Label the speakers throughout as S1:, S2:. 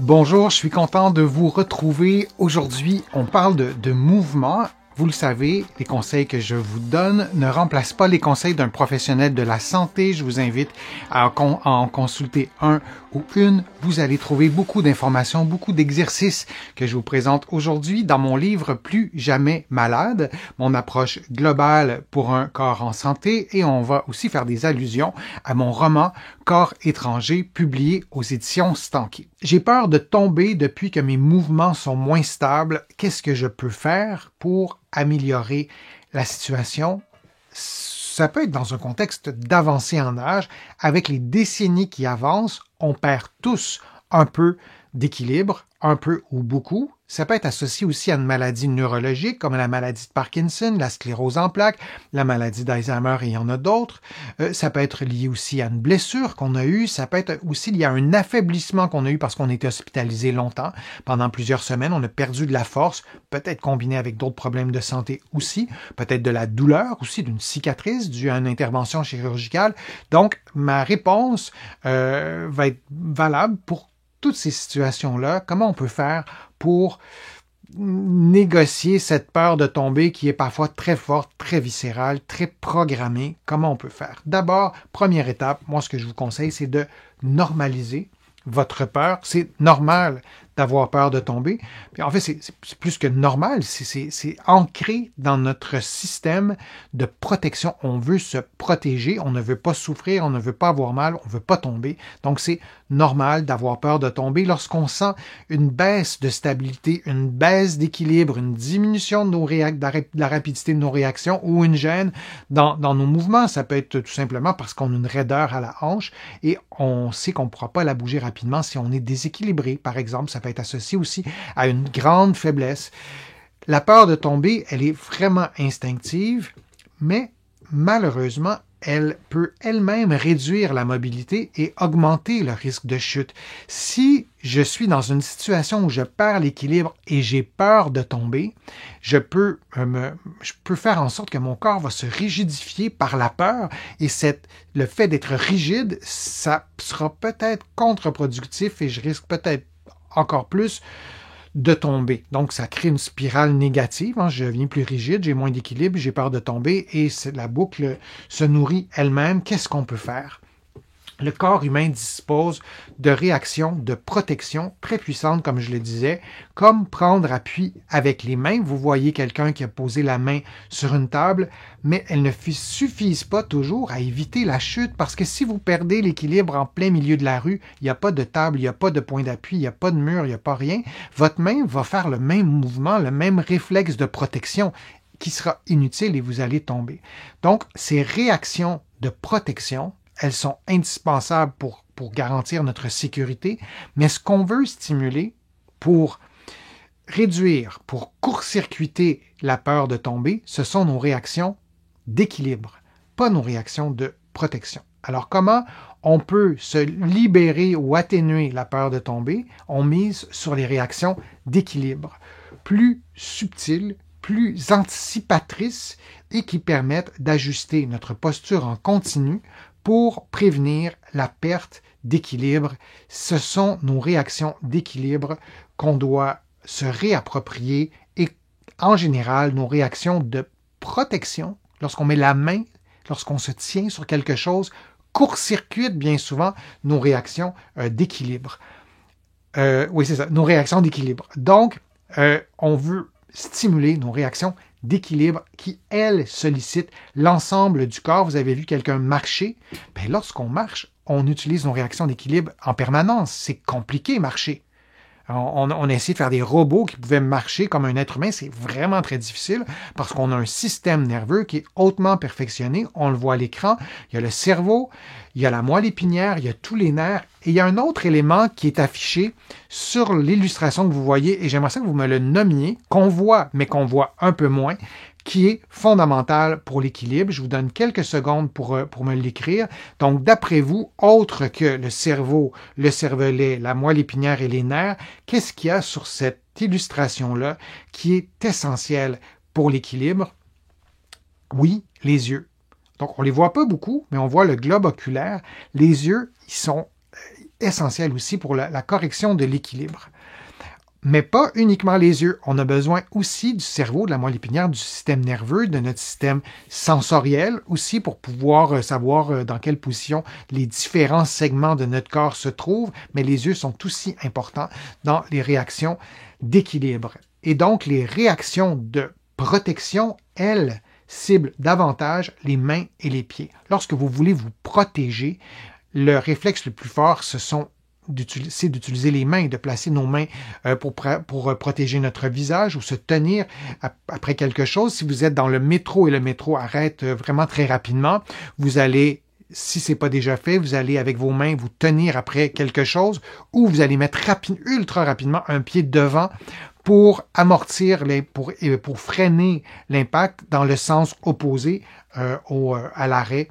S1: Bonjour, je suis content de vous retrouver. Aujourd'hui, on parle de mouvement. Vous le savez, les conseils que je vous donne ne remplacent pas les conseils d'un professionnel de la santé. Je vous invite à en consulter un ou une. Vous allez trouver beaucoup d'informations, beaucoup d'exercices que je vous présente aujourd'hui dans mon livre Plus jamais malade, mon approche globale pour un corps en santé, et on va aussi faire des allusions à mon roman Corps étranger, publié aux éditions Stanké. J'ai peur de tomber depuis que mes mouvements sont moins stables. Qu'est-ce que je peux faire pour améliorer la situation? Ça peut être dans un contexte d'avancée en âge. Avec les décennies qui avancent, on perd tous un peu d'équilibre, un peu ou beaucoup. Ça peut être associé aussi à une maladie neurologique comme la maladie de Parkinson, la sclérose en plaques, la maladie d'Alzheimer, et il y en a d'autres. Ça peut être lié aussi à une blessure qu'on a eue. Ça peut être aussi lié à un affaiblissement qu'on a eu parce qu'on était hospitalisé longtemps. Pendant plusieurs semaines, on a perdu de la force, peut-être combiné avec d'autres problèmes de santé aussi, peut-être de la douleur aussi, d'une cicatrice due à une intervention chirurgicale. Donc, ma réponse va être valable pour toutes ces situations-là. Comment on peut faire pour négocier cette peur de tomber qui est parfois très forte, très viscérale, très programmée? Comment on peut faire? D'abord, première étape, moi ce que je vous conseille, c'est de normaliser votre peur. C'est normal d'avoir peur de tomber. Puis en fait, c'est plus que normal, c'est ancré dans notre système de protection. On veut se protéger, on ne veut pas souffrir, on ne veut pas avoir mal, on ne veut pas tomber. Donc c'est normal d'avoir peur de tomber lorsqu'on sent une baisse de stabilité, une baisse d'équilibre, une diminution de la rapidité de nos réactions ou une gêne dans nos mouvements. Ça peut être tout simplement parce qu'on a une raideur à la hanche et on sait qu'on ne pourra pas la bouger rapidement si on est déséquilibré. Par exemple, ça peut être associé aussi à une grande faiblesse. La peur de tomber, elle est vraiment instinctive, mais malheureusement, elle peut elle-même réduire la mobilité et augmenter le risque de chute. Si je suis dans une situation où je perds l'équilibre et j'ai peur de tomber, je peux faire en sorte que mon corps va se rigidifier par la peur, et le fait d'être rigide, ça sera peut-être contre-productif et je risque peut-être encore plus de tomber. Donc, ça crée une spirale négative. Je deviens plus rigide, j'ai moins d'équilibre, j'ai peur de tomber et la boucle se nourrit elle-même. Qu'est-ce qu'on peut faire? Le corps humain dispose de réactions de protection très puissantes, comme je le disais, comme prendre appui avec les mains. Vous voyez quelqu'un qui a posé la main sur une table, mais elles ne suffisent pas toujours à éviter la chute, parce que si vous perdez l'équilibre en plein milieu de la rue, il n'y a pas de table, il n'y a pas de point d'appui, il n'y a pas de mur, il n'y a pas rien, votre main va faire le même mouvement, le même réflexe de protection qui sera inutile et vous allez tomber. Donc, ces réactions de protection, elles sont indispensables pour garantir notre sécurité, mais ce qu'on veut stimuler pour réduire, pour court-circuiter la peur de tomber, ce sont nos réactions d'équilibre, pas nos réactions de protection. Alors comment on peut se libérer ou atténuer la peur de tomber? On mise sur les réactions d'équilibre, plus subtiles, plus anticipatrices et qui permettent d'ajuster notre posture en continu pour prévenir la perte d'équilibre. Ce sont nos réactions d'équilibre qu'on doit se réapproprier, et en général, nos réactions de protection, lorsqu'on met la main, lorsqu'on se tient sur quelque chose, court-circuitent bien souvent nos réactions d'équilibre. Oui, c'est ça, nos réactions d'équilibre. Donc, on veut stimuler nos réactions d'équilibre qui, elles, sollicitent l'ensemble du corps. Vous avez vu quelqu'un marcher. Bien, lorsqu'on marche, on utilise nos réactions d'équilibre en permanence. C'est compliqué, marcher. On a essayé de faire des robots qui pouvaient marcher comme un être humain. C'est vraiment très difficile parce qu'on a un système nerveux qui est hautement perfectionné. On le voit à l'écran. Il y a le cerveau, il y a la moelle épinière, il y a tous les nerfs. Et il y a un autre élément qui est affiché sur l'illustration que vous voyez, et j'aimerais ça que vous me le nommiez, qu'on voit, mais qu'on voit un peu moins, qui est fondamental pour l'équilibre. Je vous donne quelques secondes pour me l'écrire. Donc, d'après vous, autre que le cerveau, le cervelet, la moelle épinière et les nerfs, qu'est-ce qu'il y a sur cette illustration-là qui est essentiel pour l'équilibre? Oui, les yeux. Donc, on ne les voit pas beaucoup, mais on voit le globe oculaire. Les yeux, ils sont essentiel aussi pour la correction de l'équilibre. Mais pas uniquement les yeux. On a besoin aussi du cerveau, de la moelle épinière, du système nerveux, de notre système sensoriel aussi pour pouvoir savoir dans quelle position les différents segments de notre corps se trouvent. Mais les yeux sont aussi importants dans les réactions d'équilibre. Et donc, les réactions de protection, elles, ciblent davantage les mains et les pieds. Lorsque vous voulez vous protéger, le réflexe le plus fort, c'est d'utiliser les mains, de placer nos mains pour protéger notre visage ou se tenir après quelque chose. Si vous êtes dans le métro et le métro arrête vraiment très rapidement, vous allez, si ce n'est pas déjà fait, vous allez avec vos mains vous tenir après quelque chose ou vous allez mettre ultra rapidement un pied devant pour amortir, pour freiner l'impact dans le sens opposé à l'arrêt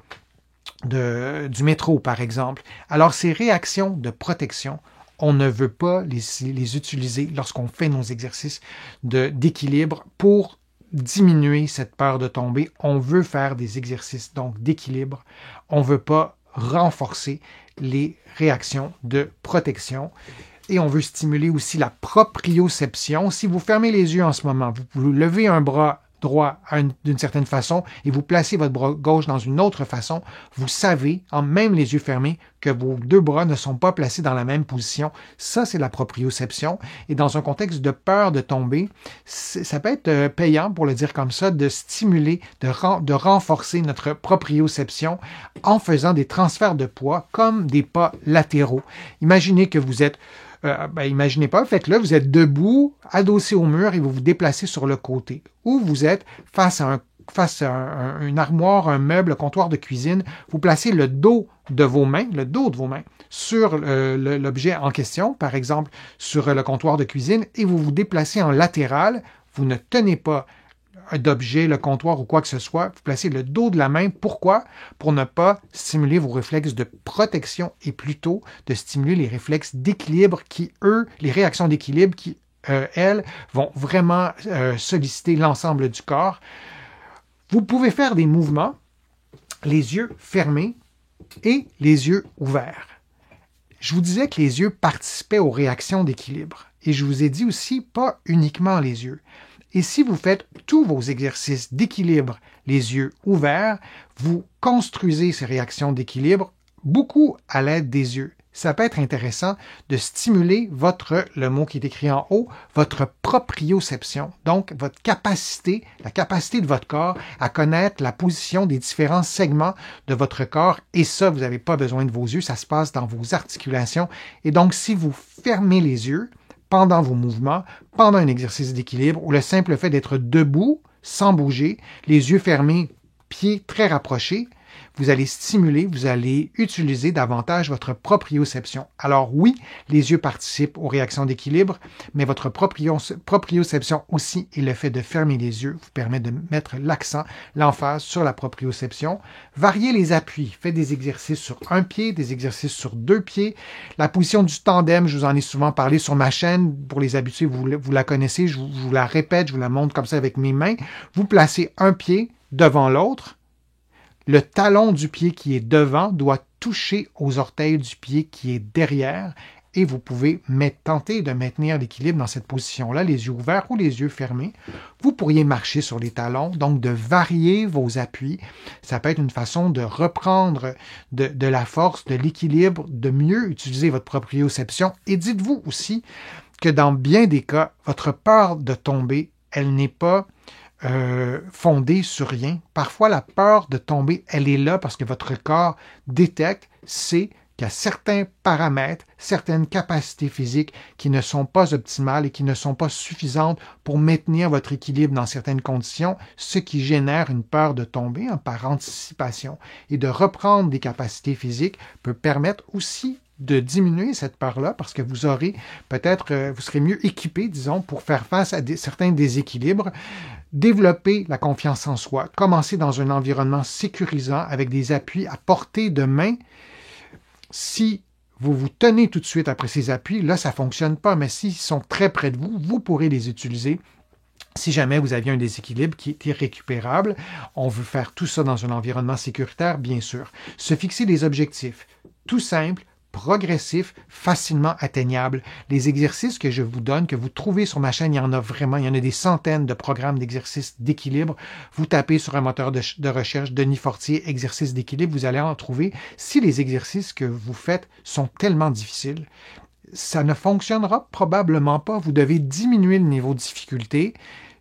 S1: du métro, par exemple. Alors, ces réactions de protection, on ne veut pas les utiliser lorsqu'on fait nos exercices d'équilibre pour diminuer cette peur de tomber. On veut faire des exercices donc d'équilibre. On ne veut pas renforcer les réactions de protection. Et on veut stimuler aussi la proprioception. Si vous fermez les yeux en ce moment, vous levez un bras droit d'une certaine façon et vous placez votre bras gauche dans une autre façon, vous savez, en même les yeux fermés, que vos deux bras ne sont pas placés dans la même position. Ça, c'est la proprioception. Et dans un contexte de peur de tomber, ça peut être payant, pour le dire comme ça, de stimuler, de renforcer notre proprioception en faisant des transferts de poids comme des pas latéraux. Imaginez que vous êtes imaginez pas, faites-le, vous êtes debout, adossé au mur et vous vous déplacez sur le côté. Ou vous êtes face à une armoire, un meuble, un comptoir de cuisine, vous placez le dos de vos mains sur l'objet en question, par exemple sur le comptoir de cuisine, et vous vous déplacez en latéral, vous ne tenez pas d'objet, le comptoir ou quoi que ce soit, vous placez le dos de la main. Pourquoi? Pour ne pas stimuler vos réflexes de protection et plutôt de stimuler les réflexes d'équilibre les réactions d'équilibre qui, elles, vont vraiment solliciter l'ensemble du corps. Vous pouvez faire des mouvements, les yeux fermés et les yeux ouverts. Je vous disais que les yeux participaient aux réactions d'équilibre. Et je vous ai dit aussi, pas uniquement les yeux. Et si vous faites tous vos exercices d'équilibre, les yeux ouverts, vous construisez ces réactions d'équilibre beaucoup à l'aide des yeux. Ça peut être intéressant de stimuler le mot qui est écrit en haut, votre proprioception, donc la capacité de votre corps à connaître la position des différents segments de votre corps. Et ça, vous n'avez pas besoin de vos yeux, ça se passe dans vos articulations. Et donc, si vous fermez les yeux, pendant vos mouvements, pendant un exercice d'équilibre ou le simple fait d'être debout, sans bouger, les yeux fermés, pieds très rapprochés, vous allez stimuler, vous allez utiliser davantage votre proprioception. Alors oui, les yeux participent aux réactions d'équilibre, mais votre proprioception aussi et le fait de fermer les yeux vous permet de mettre l'accent, l'emphase sur la proprioception. Variez les appuis, faites des exercices sur un pied, des exercices sur deux pieds. La position du tandem, je vous en ai souvent parlé sur ma chaîne. Pour les habitués, vous la connaissez, je vous la répète, je vous la montre comme ça avec mes mains. Vous placez un pied devant l'autre. Le talon du pied qui est devant doit toucher aux orteils du pied qui est derrière et vous pouvez tenter de maintenir l'équilibre dans cette position-là, les yeux ouverts ou les yeux fermés. Vous pourriez marcher sur les talons, donc de varier vos appuis. Ça peut être une façon de reprendre de la force, de l'équilibre, de mieux utiliser votre proprioception. Et dites-vous aussi que dans bien des cas, votre peur de tomber, elle n'est pas fondée sur rien. Parfois, la peur de tomber, elle est là parce que votre corps détecte, sait qu'il y a certains paramètres, certaines capacités physiques qui ne sont pas optimales et qui ne sont pas suffisantes pour maintenir votre équilibre dans certaines conditions, ce qui génère une peur de tomber par anticipation. Et de reprendre des capacités physiques peut permettre aussi de diminuer cette peur-là parce que vous aurez vous serez mieux équipé, disons, pour faire face à certains déséquilibres. Développer la confiance en soi, commencer dans un environnement sécurisant avec des appuis à portée de main. Si vous vous tenez tout de suite après ces appuis, là, ça ne fonctionne pas, mais s'ils sont très près de vous, vous pourrez les utiliser. Si jamais vous aviez un déséquilibre qui est irrécupérable, on veut faire tout ça dans un environnement sécuritaire, bien sûr. Se fixer des objectifs tout simples, progressif, facilement atteignable. Les exercices que je vous donne, que vous trouvez sur ma chaîne, il y en a vraiment, il y en a des centaines de programmes d'exercices d'équilibre. Vous tapez sur un moteur de recherche, Denis Fortier, exercices d'équilibre, vous allez en trouver. Si les exercices que vous faites sont tellement difficiles, ça ne fonctionnera probablement pas. Vous devez diminuer le niveau de difficulté.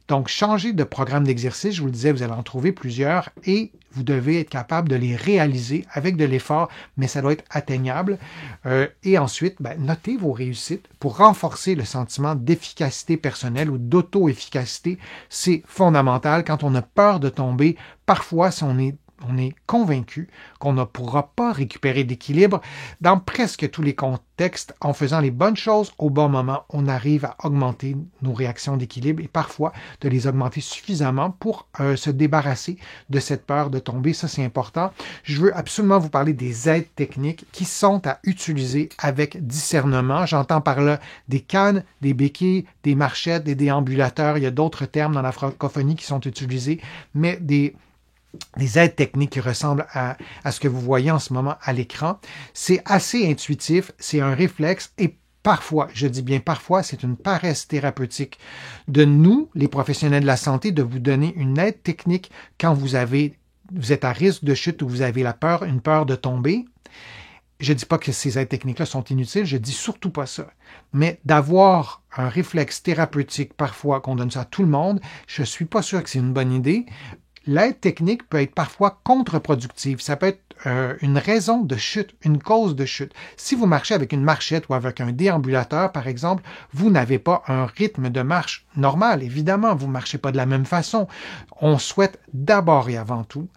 S1: Donc, changer de programme d'exercice, je vous le disais, vous allez en trouver plusieurs et vous devez être capable de les réaliser avec de l'effort, mais ça doit être atteignable. Et ensuite, notez vos réussites pour renforcer le sentiment d'efficacité personnelle ou d'auto-efficacité. C'est fondamental. Quand on a peur de tomber, parfois, si on est convaincu qu'on ne pourra pas récupérer d'équilibre. Dans presque tous les contextes, en faisant les bonnes choses au bon moment, on arrive à augmenter nos réactions d'équilibre et parfois de les augmenter suffisamment pour se débarrasser de cette peur de tomber. Ça, c'est important. Je veux absolument vous parler des aides techniques qui sont à utiliser avec discernement. J'entends par là des cannes, des béquilles, des marchettes, des déambulateurs. Il y a d'autres termes dans la francophonie qui sont utilisés, mais des aides techniques qui ressemblent à ce que vous voyez en ce moment à l'écran. C'est assez intuitif, c'est un réflexe et parfois, je dis bien parfois, c'est une paresse thérapeutique de nous, les professionnels de la santé, de vous donner une aide technique quand vous êtes à risque de chute ou vous avez une peur de tomber. Je ne dis pas que ces aides techniques-là sont inutiles, je dis surtout pas ça. Mais d'avoir un réflexe thérapeutique parfois qu'on donne ça à tout le monde, je ne suis pas sûr que c'est une bonne idée. L'aide technique peut être parfois contre-productive. Ça peut être une raison de chute, une cause de chute. Si vous marchez avec une marchette ou avec un déambulateur, par exemple, vous n'avez pas un rythme de marche normal. Évidemment, vous ne marchez pas de la même façon. On souhaite d'abord et avant tout,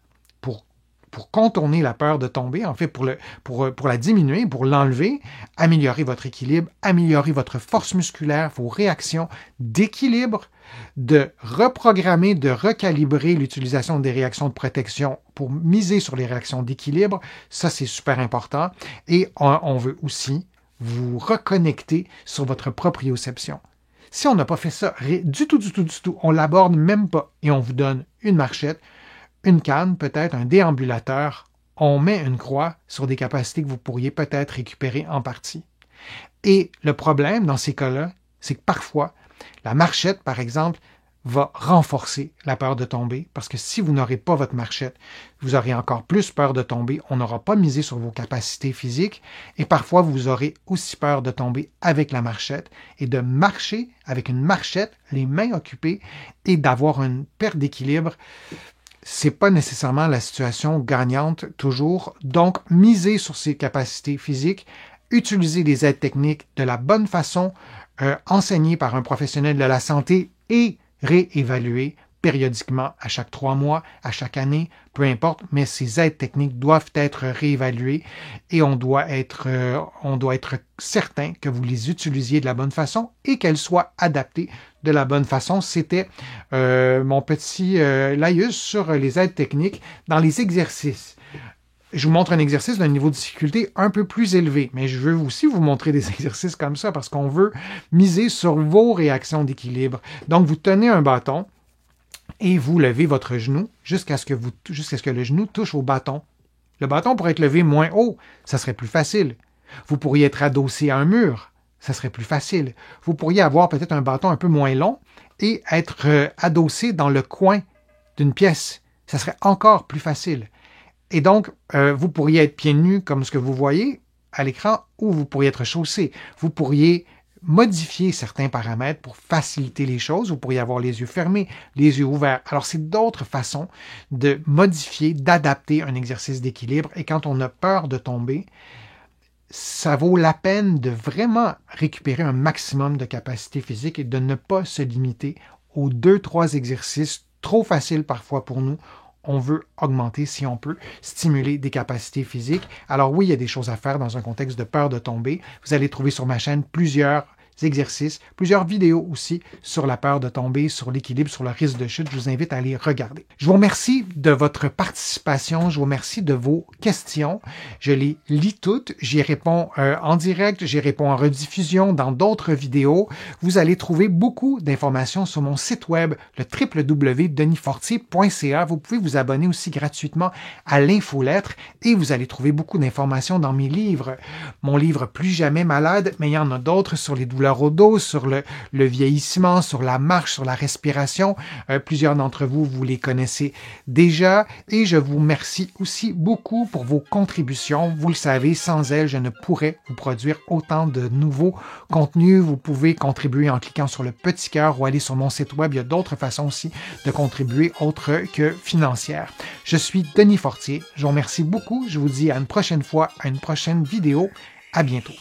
S1: pour contourner la peur de tomber, en fait, pour la diminuer, pour l'enlever, améliorer votre équilibre, améliorer votre force musculaire, vos réactions d'équilibre, de reprogrammer, de recalibrer l'utilisation des réactions de protection pour miser sur les réactions d'équilibre. Ça, c'est super important. Et on veut aussi vous reconnecter sur votre proprioception. Si on n'a pas fait ça du tout, on ne l'aborde même pas et on vous donne une marchette, une canne, peut-être un déambulateur, on met une croix sur des capacités que vous pourriez peut-être récupérer en partie. Et le problème dans ces cas-là, c'est que parfois, la marchette, par exemple, va renforcer la peur de tomber, parce que si vous n'aurez pas votre marchette, vous aurez encore plus peur de tomber, on n'aura pas misé sur vos capacités physiques, et parfois vous aurez aussi peur de tomber avec la marchette, et de marcher avec une marchette, les mains occupées, et d'avoir une perte d'équilibre. C'est pas nécessairement la situation gagnante toujours. Donc, misez sur ses capacités physiques, utilisez les aides techniques de la bonne façon, enseignées par un professionnel de la santé et réévaluées périodiquement à chaque 3 mois, à chaque année, peu importe, mais ces aides techniques doivent être réévaluées et on doit être certain que vous les utilisiez de la bonne façon et qu'elles soient adaptées de la bonne façon. C'était mon petit laïus sur les aides techniques dans les exercices. Je vous montre un exercice d'un niveau de difficulté un peu plus élevé, mais je veux aussi vous montrer des exercices comme ça parce qu'on veut miser sur vos réactions d'équilibre. Donc, vous tenez un bâton et vous levez votre genou jusqu'à ce que le genou touche au bâton. Le bâton pourrait être levé moins haut, ça serait plus facile. Vous pourriez être adossé à un mur, ça serait plus facile. Vous pourriez avoir peut-être un bâton un peu moins long et être adossé dans le coin d'une pièce, ça serait encore plus facile. Et donc, vous pourriez être pieds nus comme ce que vous voyez à l'écran ou vous pourriez être chaussé. Vous pourriez modifier certains paramètres pour faciliter les choses. Vous pourriez avoir les yeux fermés, les yeux ouverts. Alors, c'est d'autres façons de modifier, d'adapter un exercice d'équilibre. Et quand on a peur de tomber, ça vaut la peine de vraiment récupérer un maximum de capacité physique et de ne pas se limiter aux 2-3 exercices trop faciles parfois pour nous. On veut augmenter, si on peut, stimuler des capacités physiques. Alors oui, il y a des choses à faire dans un contexte de peur de tomber. Vous allez trouver sur ma chaîne plusieurs exercices, plusieurs vidéos aussi sur la peur de tomber, sur l'équilibre, sur le risque de chute. Je vous invite à les regarder. Je vous remercie de votre participation. Je vous remercie de vos questions. Je les lis toutes. J'y réponds en direct. J'y réponds en rediffusion dans d'autres vidéos. Vous allez trouver beaucoup d'informations sur mon site web, le www.denisfortier.ca. Vous pouvez vous abonner aussi gratuitement à l'infolettre et vous allez trouver beaucoup d'informations dans mes livres. Mon livre Plus jamais malade, mais il y en a d'autres sur les douleurs au dos, sur le vieillissement, sur la marche, sur la respiration. Plusieurs d'entre vous, vous les connaissez déjà et je vous remercie aussi beaucoup pour vos contributions. Vous le savez, sans elles, je ne pourrais vous produire autant de nouveaux contenus. Vous pouvez contribuer en cliquant sur le petit cœur ou aller sur mon site web. Il y a d'autres façons aussi de contribuer autres que financières. Je suis Denis Fortier. Je vous remercie beaucoup. Je vous dis à une prochaine fois, à une prochaine vidéo. À bientôt.